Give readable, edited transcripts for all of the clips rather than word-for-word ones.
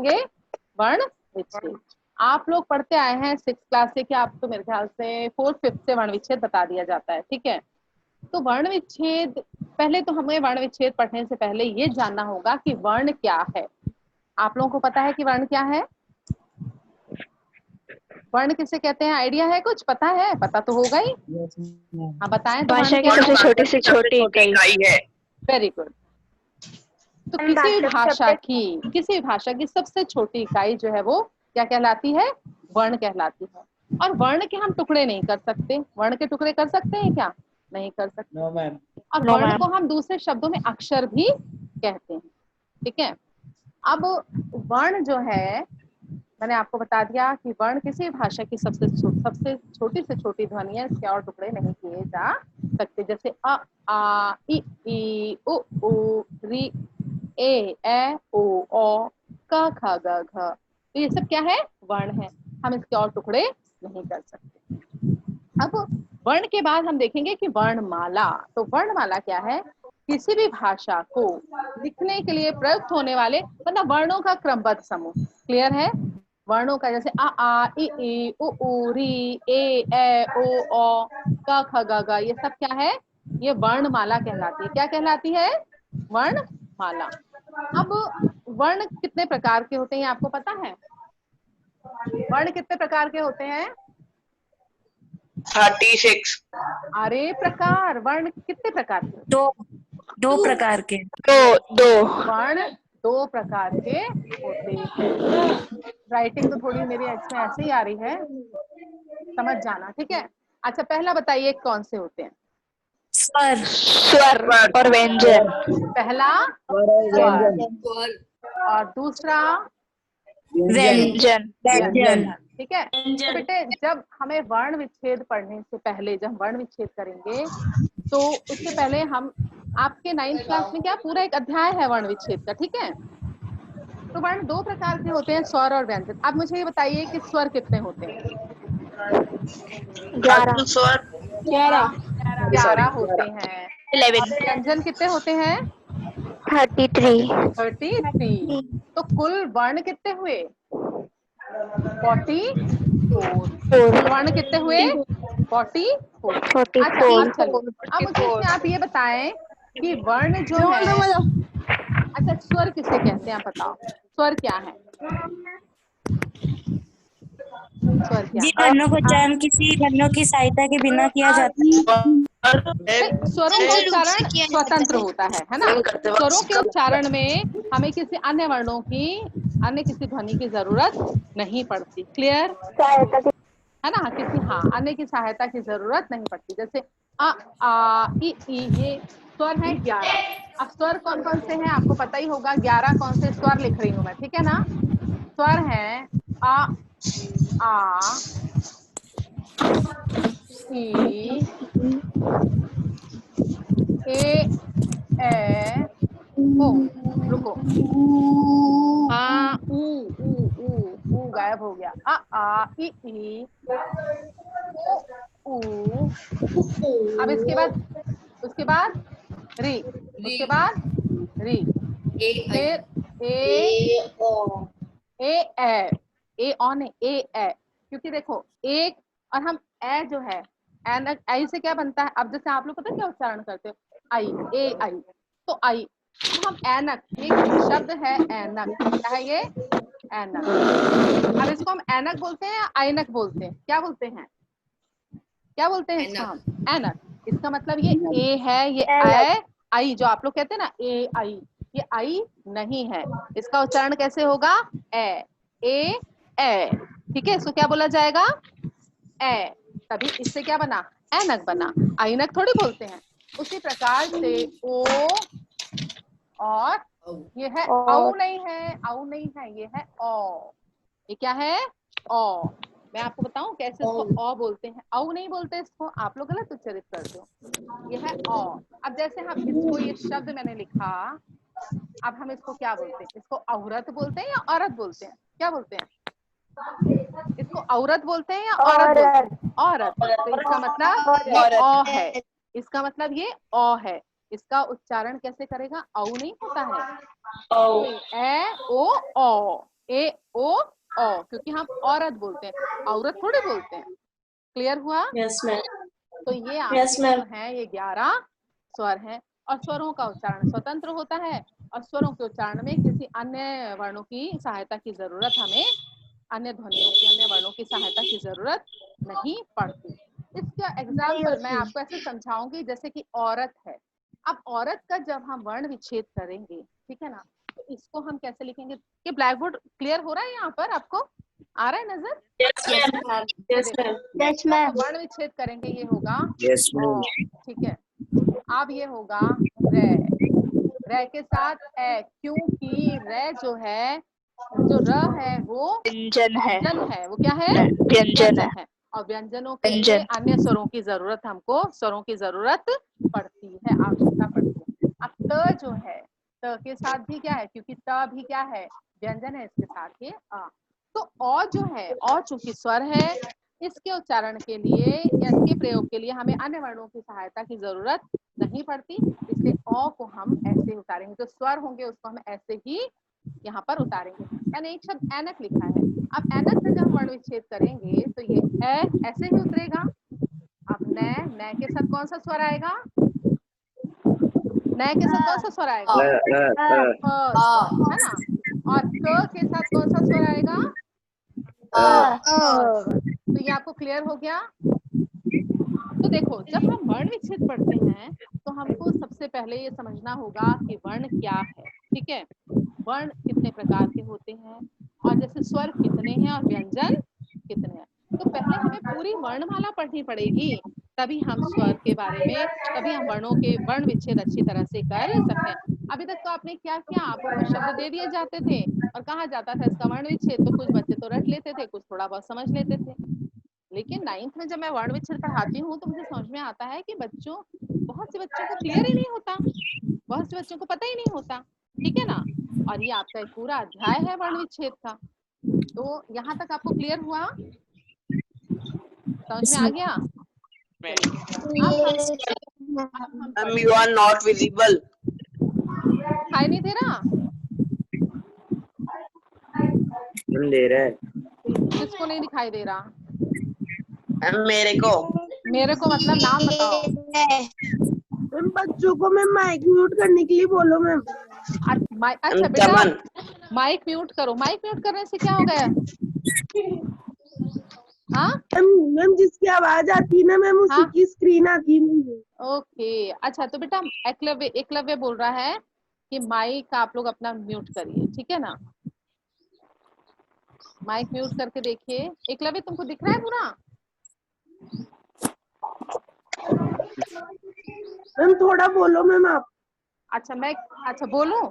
करेंगे? वर्ण विच्छेद। आप लोग पढ़ते आए हैं 6th क्लास से कि आपको मेरे ख्याल से 4th 5th से वर्ण विच्छेद बता दिया जाता है, ठीक है। तो वर्ण विच्छेद, पहले तो हमें वर्ण विच्छेद पढ़ने से पहले ये जानना होगा कि वर्ण क्या है। आप लोगों को पता है कि वर्ण क्या है? वर्ण किसे कहते हैं? आइडिया है? कुछ पता है? पता तो होगा ही। हाँ बताएं तो वर्ण क्या है? सबसे छोटी से छोटी इकाई है। Very good. तो किसी भी भाषा की सबसे छोटी इकाई जो है वो क्या कहलाती है? वर्ण कहलाती है। और वर्ण के हम टुकड़े नहीं कर सकते। वर्ण के टुकड़े कर सकते हैं क्या? नहीं कर सकते। No ma'am. और वर्ण को हम दूसरे शब्दों में अक्षर भी कहते हैं, ठीक है। अब वर्ण जो है, मैंने आपको बता दिया कि वर्ण किसी भाषा की सबसे छोटी से छोटी ध्वनि है, इसके और टुकड़े नहीं किए जा सकते। जैसे अ, आ, इ, उ, ऋ, ए, ओ, क, ख, ग, घ। तो ये सब क्या है? वर्ण है। हम इसके और टुकड़े नहीं कर सकते। अब वर्ण के बाद हम देखेंगे कि वर्णमाला। तो वर्णमाला क्या है? किसी भी भाषा को लिखने के लिए प्रयुक्त होने वाले मतलब वर्णों का क्रमबद्ध समूह। क्लियर है? वर्णों का, जैसे आ, इ, उ, ऋ, ए, ओ, क, ख, ग, घ, ये सब क्या है? ये वर्णमाला कहलाती है। क्या कहलाती है? वर्णमाला। अब वर्ण कितने प्रकार के होते हैं आपको पता है? वर्ण कितने प्रकार के होते हैं? 36। अरे प्रकार, वर्ण कितने प्रकार के? दो प्रकार के। दो। वर्ण 2 प्रकार के होते हैं। राइटिंग तो थोड़ी मेरी इसमें ऐसे ही आ रही है, समझ जाना, ठीक है। अच्छा पहला बताइए कौन से होते हैं? स्वर और व्यंजन। पहला स्वर और दूसरा व्यंजन। व्यंजन, ठीक है। तो बेटे जब हमें वर्ण विच्छेद पढ़ने से पहले, जब वर्ण विच्छेद करेंगे तो उससे पहले हम, आपके 9th क्लास में क्या पूरा एक अध्याय है वर्ण विच्छेद का, ठीक है। तो वर्ण 2 प्रकार के होते हैं, स्वर और व्यंजन। अब मुझे ये बताइए कि स्वर कितने होते हैं? 11 होते हैं। 11। और व्यंजन कितने होते हैं? 33। 33। तो कुल वर्ण कितने हुए? 44। कुल वर्ण कितने हुए? 44। अच्छा अब चलिए, अब मुझे इसमें आप ये बताएं कि वर्ण जो है, अच्छा स्वर किसे कहते हैं आप बताओ? स्वर क्या है? स्वर क्या जी, है? वर्णों का उच्चारण किसी वर्णों की सहायता के बिना किया जाता है। स्वरों का उच्चारण स्वतंत्र होता है ना। स्वरों के उच्चारण में हमें किसी अन्य वर्णों की, अन्य किसी ध्वनि की जरूरत नहीं पड़ती। क्लियर है ना? किसी अन्य की सहायता की जरूरत नहीं पड़ती। जैसे अ, आ, इ, ये स्वर है 11। अब स्वर कौन कौन से हैं आपको पता ही होगा। 11 कौन से स्वर लिख रही हूं मैं, ठीक है ना। स्वर है आ, इ, ए, ओ, रुको, ऊ गायब हो गया। इ, ऊ। अब इसके बाद, उसके बाद री, उसके बाद री, फिर ए ऑन है, ए, क्योंकि देखो एक, और हम ए जो है, एन आई से क्या बनता है? अब जैसे आप लोग पता है क्या उच्चारण करते हो? आई, ए आई, तो आई, तो हम एनक, ये शब्द है एनक, क्या है ये? एनक। अब इसको हम एनक बोलते हैं या आइनक बोलते हैं? क्या बोलते हैं? क्या बोलते हैं इसको हम? एनक। इसका मतलब ये ए है, ये आई जो आप लोग कहते हैं ना, ए आई, ये आई नहीं है। इसका उच्चारण कैसे होगा? ए, ठीक है। इसको क्या बोला जाएगा? ए। तभी इससे क्या बना? एनक बना। आइनक थोड़ी बोलते हैं। उसी प्रकार से ओ, और ये है औ नहीं है, ये है ओ। ये क्या है? ओ। मैं आपको बताऊं कैसे इसको ओ बोलते हैं। औ नहीं बोलते इसको, आप लोग गलत उच्चारित करते हो। ये है ओ। अब जैसे हम इसको, ये शब्द मैंने लिखा, अब हम इसको क्या बोलते हैं? इसको औरत बोलते हैं या औरत बोलते हैं? क्या बोलते हैं? इसको औरत बोलते हैं या औरत बोलते हैं? औरत। तो इसका मतलब ये ओ है, इसका मतलब ये ओ है। इसका उच्चारण कैसे करेगा? औ नहीं होता है, ए, ओ, ए ओ ओ, क्योंकि हम औरत बोलते हैं, औरत थोड़ी बोलते हैं। क्लियर हुआ? Yes ma'am. तो ये यस आपके मैम। जो है ये 11 स्वर हैं और स्वरों का उच्चारण स्वतंत्र होता है और स्वरों के उच्चारण में किसी अन्य वर्णों की सहायता की जरूरत हमें अन्य ध्वनियों की अन्य वर्णों की सहायता की जरूरत नहीं पड़ती। इसका एग्जाम्पल मैं आपको ऐसे समझाऊंगी जैसे कि औरत है। अब औरत का जब हम वर्ण विच्छेद करेंगे, ठीक है ना, तो इसको हम कैसे लिखेंगे? ये ब्लैक बोर्ड क्लियर हो रहा है यहाँ पर आपको? आ रहा है नजर? Yes ma'am. ये यस देखो, मैम। इसको हम वर्ण विच्छेद करेंगे, ये होगा यस ओ, मैम। ठीक है। अब ये होगा रे, रे के साथ ए, क्योंकि रे जो है, जो र है वो व्यंजन है। व्यंजन है। वो क्या है? व्यंजन है। व्यंजन है। और व्यंजनों के लिए व्यंजन। अन्य स्वरों की जरूरत, हमको स्वरों की जरूरत पड़ती है, आवश्यकता पड़ती है। अब त जो है, त के साथ भी क्या है, क्योंकि त भी क्या है, व्यंजन है, इसके साथ ये अ। तो अ जो है, अ चूंकि स्वर है, इसके उच्चारण के लिए या इसके प्रयोग के लिए हमें अन्य वर्णों की सहायता की जरूरत नहीं पड़ती, इसलिए अ को हम ऐसे उतारेंगे। जो स्वर होंगे उसको हम ऐसे ही यहाँ पर उतारेंगे। मैंने एक शब्द ऐनक लिखा है, अब ऐनक से जब हम वर्ण विच्छेद करेंगे तो ये ऐसे ही उतरेगा। अब न के साथ कौन सा स्वर आएगा? न के साथ कौन सा स्वर आएगा? है ना। और क के साथ कौन सा स्वर आएगा? स्वर। तो ये आपको क्लियर हो गया? तो देखो, जब हम वर्ण विच्छेद पढ़ते हैं तो हमको सबसे पहले ये समझना होगा कि वर्ण क्या है। ठीक है, वर्ण कितने प्रकार के होते हैं और जैसे स्वर कितने हैं और व्यंजन कितने हैं। तो पहले हमें पूरी वर्णमाला पढ़नी पड़ेगी, तभी हम स्वर के बारे में, तभी हम वर्णों के वर्ण विच्छेद अच्छी तरह से कर सकते हैं। अभी तक तो आपने क्या किया, आपको कुछ शब्द दे दिए जाते थे और कहा जाता था इसका वर्ण विच्छेद, तो कुछ बच्चे तो रट लेते थे, कुछ थोड़ा बहुत समझ लेते थे। लेकिन 9th में जब मैं वर्ण विच्छेद पढ़ाती हूँ तो मुझे समझ में आता है कि बहुत से बच्चों को क्लियर ही नहीं होता, बहुत से बच्चों को पता ही नहीं होता। ठीक है ना। और ये आपका एक पूरा अध्याय है वर्ण विच्छेद का। तो यहाँ तक आपको क्लियर हुआ, समझ में आ गया? अब हम You पढ़ेंगे। are not visible. दिखाई नहीं दे रहा? हम दे रहे हैं। किसको नहीं दिखाई दे रहा? मेरे को। मेरे को मतलब नाम बताओ। मैम बच्चों को मैम माइक म्यूट करने के लिए बोलो मैम। अच्छा बेटा, माइक म्यूट करो। माइक म्यूट करने से क्या हो गया? हाँ मैम जिसकी आवाज आती है ना मैम उसी हाँ, की स्क्रीन आती है। ओके। अच्छा तो बेटा, एकलव्य एकलव्य बोल रहा है कि माइक आप लोग अपना म्यूट करिए, ठीक है ना। माइक म्यूट करके देखिए। एकलव्य तुमको दिख रहा है पूरा? मैम थोड़ा बोलो मैम आप। अच्छा मैं, अच्छा बोलूं?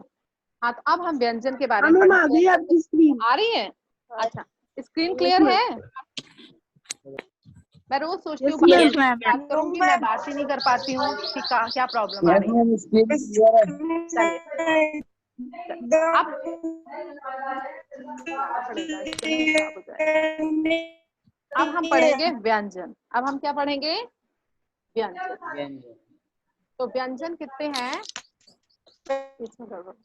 हाँ, तो अब हम व्यंजन के बारे हाँ में मैम आ पढ़ेंगे। गई आपकी स्क्रीन। आ रही है? अच्छा, स्क्रीन क्लियर है? मैं रोज सोचती हूँ यस मैम। बात करूंगी, मैं बात ही नहीं कर पाती हूँ कि क्या प्रॉब्लम आ रही है। चलिए, अब पड़ेगा, इससे नहीं खराब हो जाएगा। अब हम पढ़ेंगे व्यंजन। अब हम क्या पढ़ेंगे? व्यंजन। तो व्यंजन कितने हैं? इसमें गड़बड़।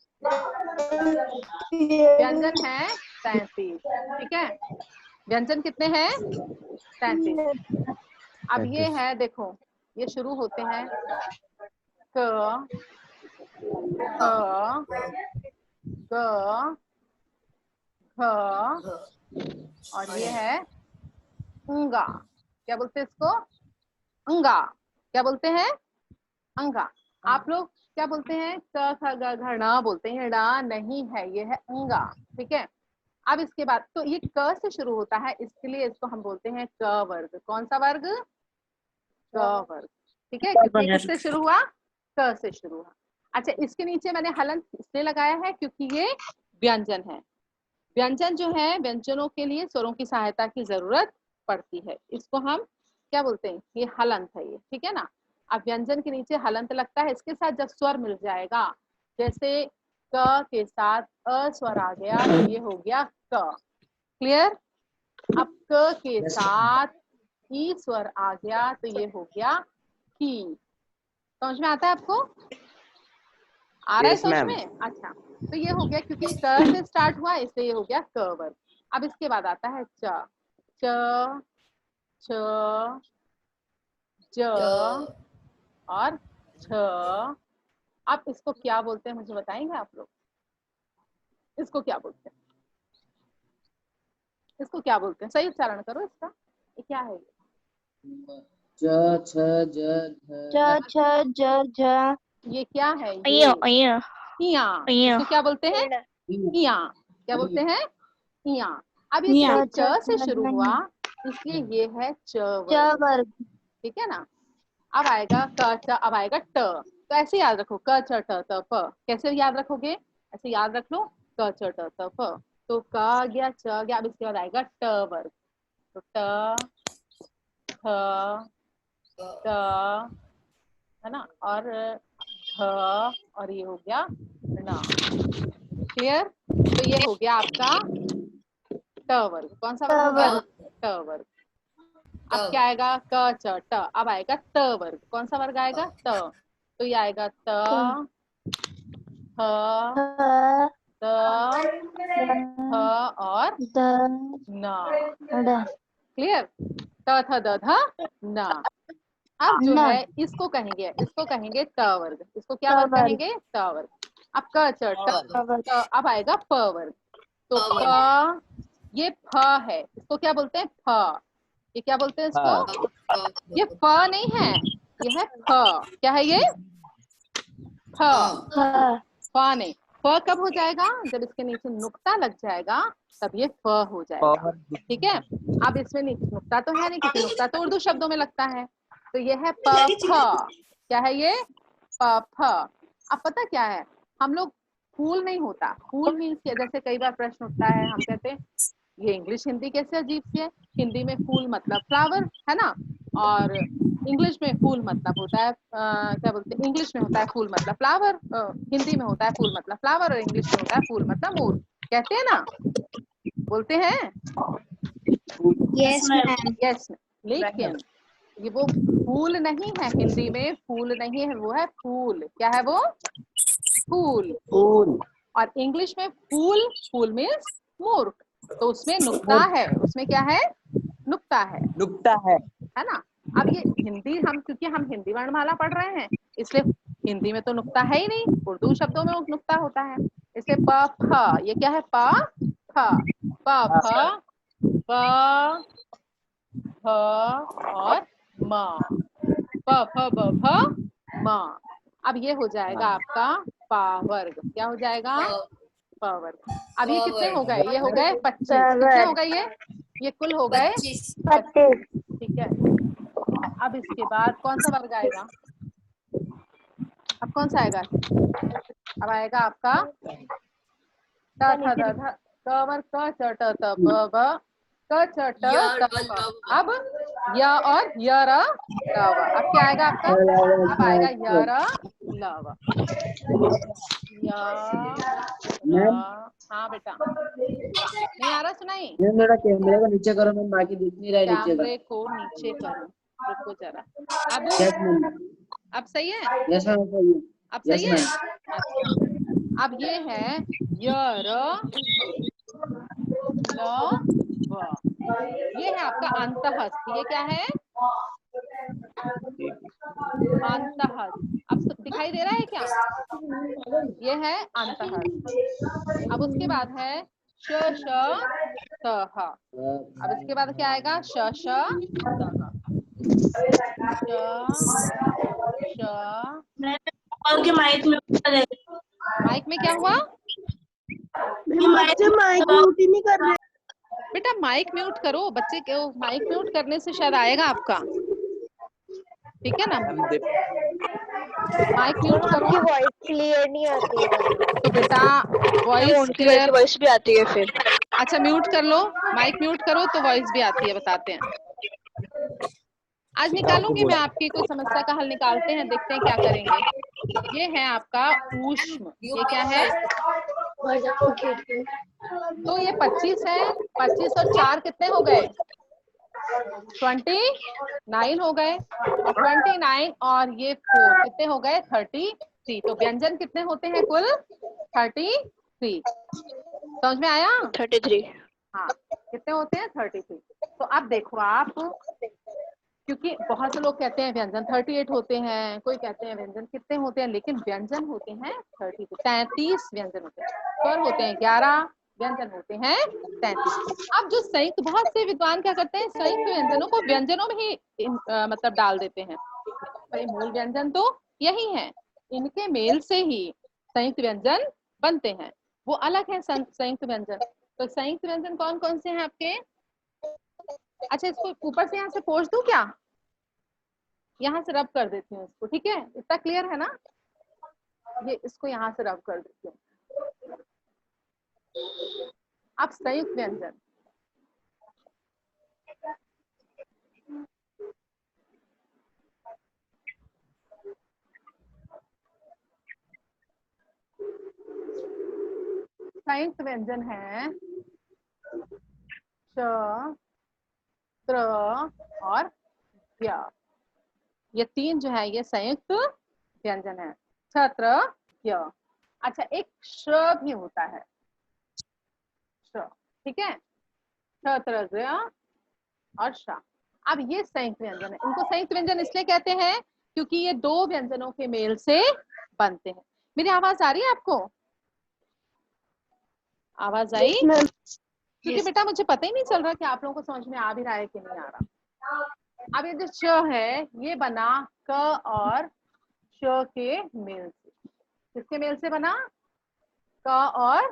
व्यंजन है 33। ठीक है, व्यंजन कितने हैं? 33। अब ये है, देखो, ये शुरू होते हैं क, ख, ग, घ, और ये है अंगा। क्या बोलते हैं इसको? अंगा। क्या बोलते हैं? अंगा। आप लोग क्या बोलते हैं? क ख ग घ ण बोलते हैं, ड़ नहीं है, ये है अंगा। ठीक है। अब इसके बाद तो ये क से शुरू होता है, इसके लिए इसको हम बोलते हैं क वर्ग। कौन सा वर्ग? क वर्ग। ठीक है, क्योंकि किससे शुरू हुआ? क से शुरू हुआ। अच्छा, इसके नीचे मैंने हलंत इसलिए लगाया है क्योंकि ये व्यंजन है। व्यंजन जो है, व्यंजनों के लिए स्वरों की सहायता की जरूरत पड़ती है, इसको हम क्या बोलते हैं? ये हलंत है ये, ठीक है ना। अब व्यंजन के नीचे हलंत लगता है, इसके साथ जब स्वर मिल जाएगा, जैसे क के साथ अ स्वर आ गया तो ये हो गया क। क्लियर? अब क के साथ ई स्वर आ गया तो ये हो गया की। समझ में आता है आपको? आ रहा है Yes, समझ ma'am. में? अच्छा, तो ये हो गया, क्योंकि क से स्टार्ट हुआ इसलिए ये हो गया क वर्ग। अब इसके बाद आता है च, च, छ, ज और छ। अब इसको क्या बोलते हैं मुझे बताएंगे आप लोग? इसको क्या बोलते हैं? इसको क्या बोलते हैं? सही उच्चारण करो इसका। ये क्या है? च छ ज च छ ज झ ये क्या है? अय्या ये अय्या इया। अय्या इसको क्या बोलते हैं? इया। क्या बोलते हैं? इया। अब ये इया। च से शुरू हुआ इसलिए ये है च च वर्ग, वर्ग ठीक है ना। अब आएगा क च, अब आएगा ट। तो ऐसे याद रखो, क च ट त प। कैसे याद रखोगे? ऐसे याद रख लो, क च ट त प। तो क आ गया, च आ गया, अब इसके बाद आएगा ट वर्ग। तो ट, थ, ट, है ना, और ध, और ये हो गया न। क्लियर? तो ये हो गया आपका ट वर्ग। कौन सा वर्ग हो गया? ट वर्ग। अब क्या आएगा? क च ट। अब आएगा त वर्ग। कौन सा वर्ग आएगा? त। तो ये आएगा त, ह, ह द, थ और द न। ड क्लियर? त थ द ध न। अब जो न है इसको कहेंगे, इसको कहेंगे त वर्ग। इसको क्या त वर्ग वर्ग कहेंगे? त वर्ग। अब क च ट, त वर्ग अब आएगा प वर्ग। तो प, ये फ है, इसको क्या बोलते हैं? फ। ये क्या बोलते हैं इसको? ये फ नहीं है, ये है फ। क्या है ये? फ। ह फ नहीं। फ कब हो जाएगा? जब इसके नीचे नुक्ता लग जाएगा तब ये फ हो जाएगा। ठीक है। अब इसमें नुक्ता तो है नहीं, क्योंकि नुक्ता तो उर्दू शब्दों में लगता है। तो ये है प फ। क्या है ये? प फ। अब पता क्या है, हम लोग फूल नहीं होता, फूल मीन्स जैसे कई बार प्रश्न उठता है, हम कहते हैं ये इंग्लिश हिंदी कैसे अजीब सी है। हिंदी में फूल मतलब फ्लावर है ना, और इंग्लिश में फूल मतलब होता है क्या बोलते हैं, इंग्लिश में होता है फूल मतलब फ्लावर, हिंदी में होता है फूल मतलब फ्लावर, और इंग्लिश में होता है फूल मतलब मोर। कहते हैं ना, बोलते हैं। Yes ma'am yes. लेकिन ये वो फूल नहीं है, हिंदी में फूल नहीं है, वो है फूल। क्या है वो? फूल। फूल। और इंग्लिश में फूल, फूल मीन्स मोर। तो उसमें नुक्ता है, उसमें क्या है? नुक्ता नुक्ता है। है ना। अब ये हिंदी, हम क्योंकि हम हिंदी वर्णमाला पढ़ रहे हैं इसलिए हिंदी में तो नुक्ता है ही नहीं, उर्दू शब्दों में नुक्ता होता है। इसलिए प फ, ये क्या है? प फ। प फ, प फ और म। प फ ब फ म। अब ये हो जाएगा आपका पा वर्ग। क्या हो जाएगा? प वर्ग। अब ये कितने हो गए? ये हो गए 25। कितने हो गए ये कुल हो गए 25। ठीक है। अब इसके बाद कौन सा वर्ग आएगा? अब कौन सा आएगा? अब आएगा आपका ट थ द ध, क वर्ग क च ट त प ब, क च ट त प। अब य और य र ल व। अब क्या आएगा आपका? अब आएगा य र ल व। य र। मैम हाँ बेटा, नहीं आ रहा सुनाई? मैम थोड़ा कैमरे को नीचे करो मैम, बाकी दिख नहीं रहा है नीचे का। कैमरे को नीचे करो, रुको जरा। अब यस मैम। अब सही है? यस मैम सही है। अब यस सही है? मैम। अच्छा। अब ये है य र ल व। ये है आपका अंतःस्थ। ये क्या है? अंतःस्थ। अब दिखाई दे रहा है क्या? ये है अंतःस्थ। अब उसके बाद है श श त ह। अब इसके बाद क्या आएगा? श श त ह। श श। उनके माइक में माइक में क्या हुआ? बच्चे माइक म्यूट ही नहीं कर रहे। बेटा माइक म्यूट करो, बच्चे के माइक म्यूट करने से शायद आएगा आपका। ठीक है ना, माइक म्यूट करो। आपकी वॉइस क्लियर नहीं आती है। तो बेटा वॉइस उनकी क्लियर। वॉइस भी आती है फिर। अच्छा म्यूट कर लो, माइक म्यूट करो तो वॉइस भी आती है, बताते हैं। आज निकालूंगी मैं आपकी, कोई समस्या का हल निकालते हैं, देखते हैं क्या करेंगे। ये है आपका ऊष्म। ये क्या है? तो ये 25 है। 25 और 4 कितने हो गए? 29 हो गए। और 29 और ये 4 कितने हो गए? 33। तो व्यंजन कितने होते हैं कुल? 33। समझ में आया? 33। हाँ, कितने होते हैं? 33। तो अब देखो आप, क्योंकि बहुत से लोग कहते हैं व्यंजन 38 होते हैं, कोई कहते हैं व्यंजन कितने होते हैं, लेकिन व्यंजन होते हैं 33 व्यंजन होते हैं। स्वर होते हैं 11, व्यंजन होते हैं 33। अब जो संयुक्त, बहुत से विद्वान क्या करते हैं, संयुक्त व्यंजनों को व्यंजनों में ही मतलब डाल देते हैं। भाई मूल व्यंजन तो यही है, इनके मेल से ही संयुक्त व्यंजन बनते हैं, वो अलग है संयुक्त व्यंजन। तो संयुक्त व्यंजन कौन कौन से हैं आपके? अच्छा, इसको ऊपर से यहाँ से पोंछ दूं क्या? यहाँ से रब कर देती हूँ इसको, ठीक है? इतना क्लियर है ना? ये इसको यहाँ से रब कर देती हूँ। अब संयुक्त व्यंजन, संयुक्त व्यंजन है च, त्र और य। ये तीन जो है ये संयुक्त व्यंजन है, छत्र य। अच्छा, एक श भी होता है, श, ठीक है? छत्र और श। अब ये संयुक्त व्यंजन है। इनको संयुक्त व्यंजन इसलिए कहते हैं क्योंकि ये दो व्यंजनों के मेल से बनते हैं। मेरी आवाज आ रही है आपको? आवाज आई? क्योंकि बेटा मुझे पता ही नहीं चल रहा कि आप लोगों को समझ में आ भी रहा है कि नहीं आ रहा। अब ये जो च है ये बना क और श के मेल से। किसके मेल से बना? क और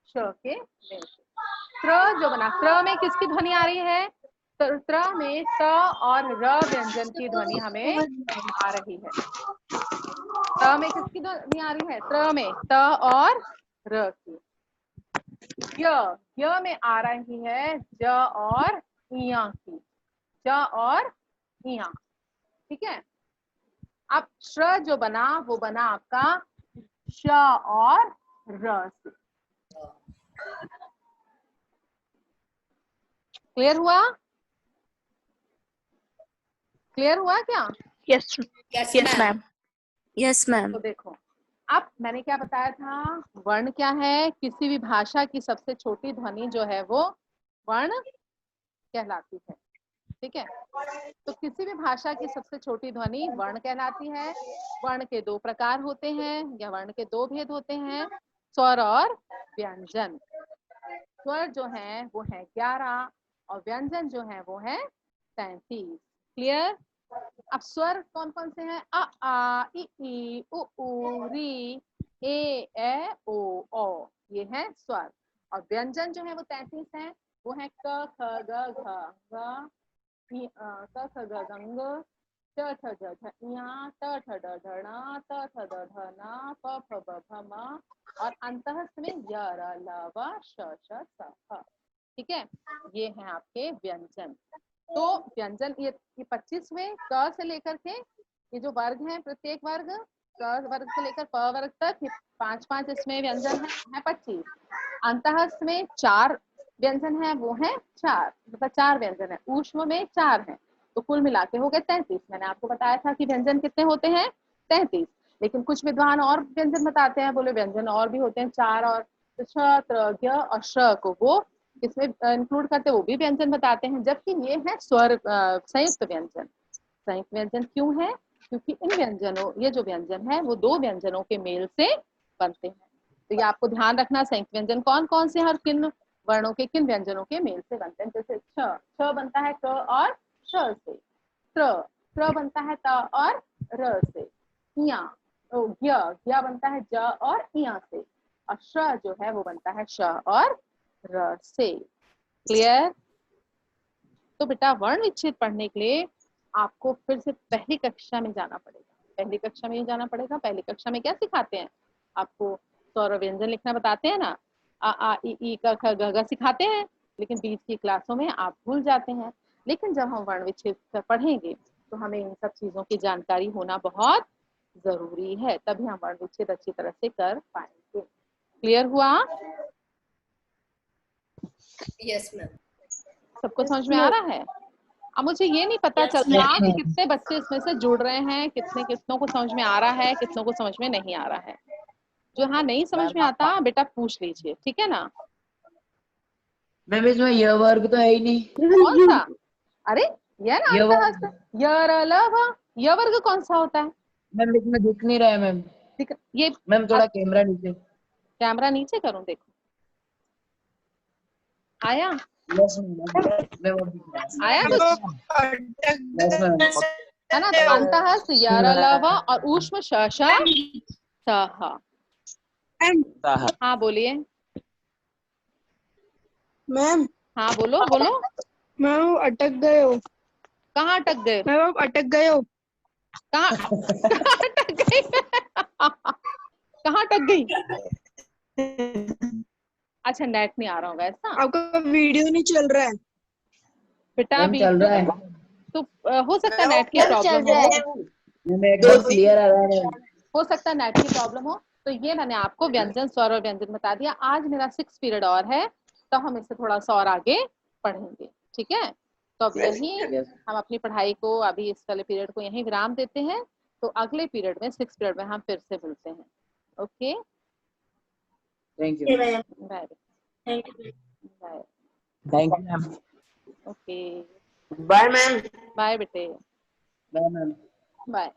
श के मेल से। त्र जो बना, त्र में किसकी ध्वनि आ रही है? त्र में त और र व्यंजन की ध्वनि हमें आ रही है। त में किसकी ध्वनि आ रही है? त्र में त और र की। य में आ रही है ज और इया की, ज और इया, ठीक है? अब श्र जो बना वो बना आपका श और र से। क्लियर हुआ? क्लियर हुआ क्या? Yes ma'am. Yes ma'am. तो देखो, अब मैंने क्या बताया था, वर्ण क्या है? किसी भी भाषा की सबसे छोटी ध्वनि जो है वो वर्ण कहलाती है, ठीक है? तो किसी भी भाषा की सबसे छोटी ध्वनि वर्ण कहलाती है। वर्ण के दो प्रकार होते हैं या वर्ण के दो भेद होते हैं, स्वर और व्यंजन। स्वर जो है वो है 11 और व्यंजन जो है वो है 33। क्लियर? अब स्वर कौन कौन से हैं? अ आ इ ई उ ऊ री ए ओ ओ, ये है स्वर। और व्यंजन जो है वो 33 है, वो है क ख ग घ ग क ख ग गंग, च छ ज झ ञ, ट ठ ड ढ ण, त थ द ध न, प फ ब भ म और अंतःस्थ में य र ल व श श स ह, ठीक है? ये हैं आपके व्यंजन। तो व्यंजन ये 25 हुए, क से लेकर के ये जो वर्ग हैं, प्रत्येक वर्ग क वर्ग से लेकर प वर्ग तक 5-5 इसमें व्यंजन है 25। अंतःस्थ में 4 व्यंजन है, वो है 4, मतलब 4 व्यंजन है। ऊष्म में 4 है, तो कुल मिला के हो गए 33। मैंने आपको बताया था कि व्यंजन कितने होते हैं? 33। लेकिन कुछ विद्वान और व्यंजन बताते हैं, बोले व्यंजन और भी होते हैं 4 और, तो छ, त्र, ज्ञ और श को वो इसमें इंक्लूड करते, वो भी व्यंजन बताते हैं। जबकि ये है स्वर संयुक्त व्यंजन। संयुक्त व्यंजन क्यों है? क्योंकि इन व्यंजनों, ये जो व्यंजन है वो दो व्यंजनों के मेल से बनते हैं। तो ये आपको ध्यान रखना, संयुक्त व्यंजन कौन कौन से हर किन वर्णों के, किन व्यंजनों के मेल से बनते हैं। जैसे छ बनता है क और श से, त्र बनता है त और र से, ज्ञ बनता है ज और इया से, और श जो है वो बनता है श और र से। क्लियर? तो बेटा वर्ण विच्छेद पढ़ने के लिए आपको फिर से पहली कक्षा में जाना पड़ेगा। पहली कक्षा में जाना पड़ेगा। पहली कक्षा में क्या सिखाते हैं आपको? स्वर व्यंजन लिखना बताते हैं ना, आ आ इ ई क ख ग घ सिखाते हैं, लेकिन बीच की क्लासों में आप भूल जाते हैं। लेकिन जब हम वर्ण विच्छेद पढ़ेंगे तो हमें इन सब चीजों की जानकारी होना बहुत जरूरी है, तभी हम वर्ण विच्छेद अच्छी तरह से कर पाएंगे। क्लियर हुआ? Yes ma'am. सबको समझ में आ रहा है? अब मुझे ये नहीं पता चल रहा कि कितने बच्चे इसमें से जुड़ रहे हैं, कितनों को समझ में आ रहा है, कितनों को समझ में नहीं आ रहा है। जो हाँ नहीं समझ में आता बेटा पूछ लीजिए, ठीक है ना। मैम इसमें यह वर्ग तो है ही नहीं। कौन सा? अरे यह ना यह अंत वर्ग हस्त यरलभ, यह वर्ग कौन सा होता है? मैम इसमें दिख नहीं रहा है मैम। ये मैम थोड़ा कैमरा नीचे। कैमरा नीचे करूं, देखो आया, यस मैम। मैम अब दिख रहा आया है। कुछ, यस मैम। है ना। तो अंतःस्थ यरलभ और ऊष्म शश सह। हाँ बोलिए। मैम हाँ बोलो बोलो। मैम अटक गए हो, कहाँ अटक गए? मैम आप अटक गए हो। कहाँ कहाँ अटक गई? कहाँ अटक गई? अच्छा नेट नहीं आ रहा होगा ऐसा। आपका वीडियो नहीं चल रहा है। बेटा मैम अभी चल रहा है। तो हो सकता है नेट की प्रॉब्लम हो, मैम एकदम क्लियर आ रहा है मैम। हो सकता है नेट की प्रॉब्लम हो। तो ये मैंने आपको व्यंजन स्वर और व्यंजन बता दिया। आज मेरा 6 पीरियड और है, तो हम इससे थोड़ा सा और आगे पढ़ेंगे, ठीक है। तो अब यही यस हम अपनी पढ़ाई को अभी इस वाले पीरियड को यहीं विराम देते हैं। तो अगले पीरियड में 6 पीरियड में हम फिर से मिलते हैं। Okay, thank you. Bye bye. Thank you ma'am. Okay bye ma'am. Bye बेटे, बाय मैम। बाय।